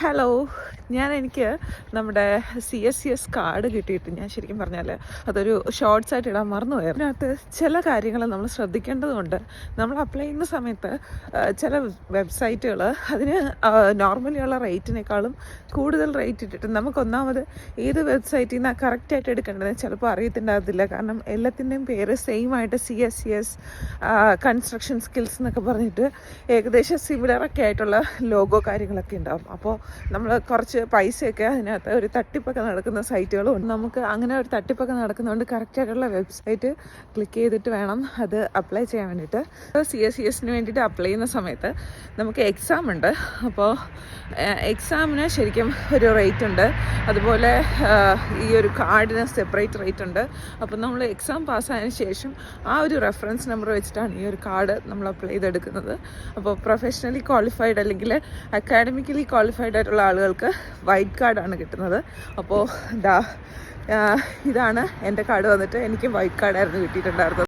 Hello, എനിക്ക് നമ്മുടെ CSCS card കിട്ടിയിട്ട് ഞാൻ ശരിക്കും പറഞ്ഞാൽ അതൊരു ഷോർട്സ് ആയിട്ട് ഇടാൻ മറന്നുപോയി. അതിനകത്ത് ചില കാര്യങ്ങൾ നമ്മൾ ശ്രദ്ധിക്കേണ്ടതുണ്ട്. നമ്മൾ അപ്ലൈ ചെയ്യുന്ന സമയത്ത് ചില വെബ്സൈറ്റുകൾ അതിന് നോർമലി ഉള്ള റേറ്റിനേക്കാളും കൂടുതൽ റേറ്റ് ഇട്ടിട്ട് നമുക്ക് ഒന്നാമത് ഏത് വെബ്സൈറ്റിൽ നിന്നാണ് കറക്റ്റായിട്ട് എടുക്കേണ്ടത് ചിലപ്പോൾ അറിയത്തിണ്ടാകത്തില്ല. കാരണം എല്ലാത്തിൻ്റെയും പേര് സെയിം ആയിട്ട് CSCS കൺസ്ട്രക്ഷൻ സ്കിൽസ് എന്നൊക്കെ പറഞ്ഞിട്ട് ഏകദേശം സിമിലറൊക്കെ ആയിട്ടുള്ള ലോഗോ കാര്യങ്ങളൊക്കെ ഉണ്ടാകും. അപ്പോൾ നമ്മൾ കുറച്ച് പൈസയൊക്കെ അതിനകത്ത് ഒരു തട്ടിപ്പൊക്കെ നടക്കുന്ന സൈറ്റുകളും ഉണ്ട്. നമുക്ക് അങ്ങനെ ഒരു തട്ടിപ്പൊക്കെ നടക്കുന്നതുകൊണ്ട് കറക്റ്റായിട്ടുള്ള വെബ്സൈറ്റ് ക്ലിക്ക് ചെയ്തിട്ട് വേണം അത് അപ്ലൈ ചെയ്യാൻ വേണ്ടിയിട്ട്. CSCSന് വേണ്ടിയിട്ട് അപ്ലൈ ചെയ്യുന്ന സമയത്ത് നമുക്ക് എക്സാം ഉണ്ട്. അപ്പോൾ എക്സാമിന് ശരിക്കും ഒരു റേറ്റ് ഉണ്ട്, അതുപോലെ ഈ ഒരു കാർഡിന് സെപ്പറേറ്റ് റേറ്റ് ഉണ്ട്. അപ്പോൾ നമ്മൾ എക്സാം പാസ്സായതിനു ശേഷം ആ ഒരു റെഫറൻസ് നമ്പർ വെച്ചിട്ടാണ് ഈ ഒരു കാർഡ് നമ്മൾ അപ്ലൈ ചെയ്തെടുക്കുന്നത്. അപ്പോൾ പ്രൊഫഷണലി ക്വാളിഫൈഡ് അല്ലെങ്കിൽ അക്കാഡമിക്കലി ക്വാളിഫൈഡ് ആയിട്ടുള്ള ആളുകൾക്ക് വൈറ്റ് കാർഡാണ് കിട്ടുന്നത്. അപ്പോൾ ഇതാണ് എൻ്റെ കാർഡ് വന്നിട്ട് എനിക്ക് വൈറ്റ് കാർഡായിരുന്നു കിട്ടിയിട്ടുണ്ടായിരുന്നത്.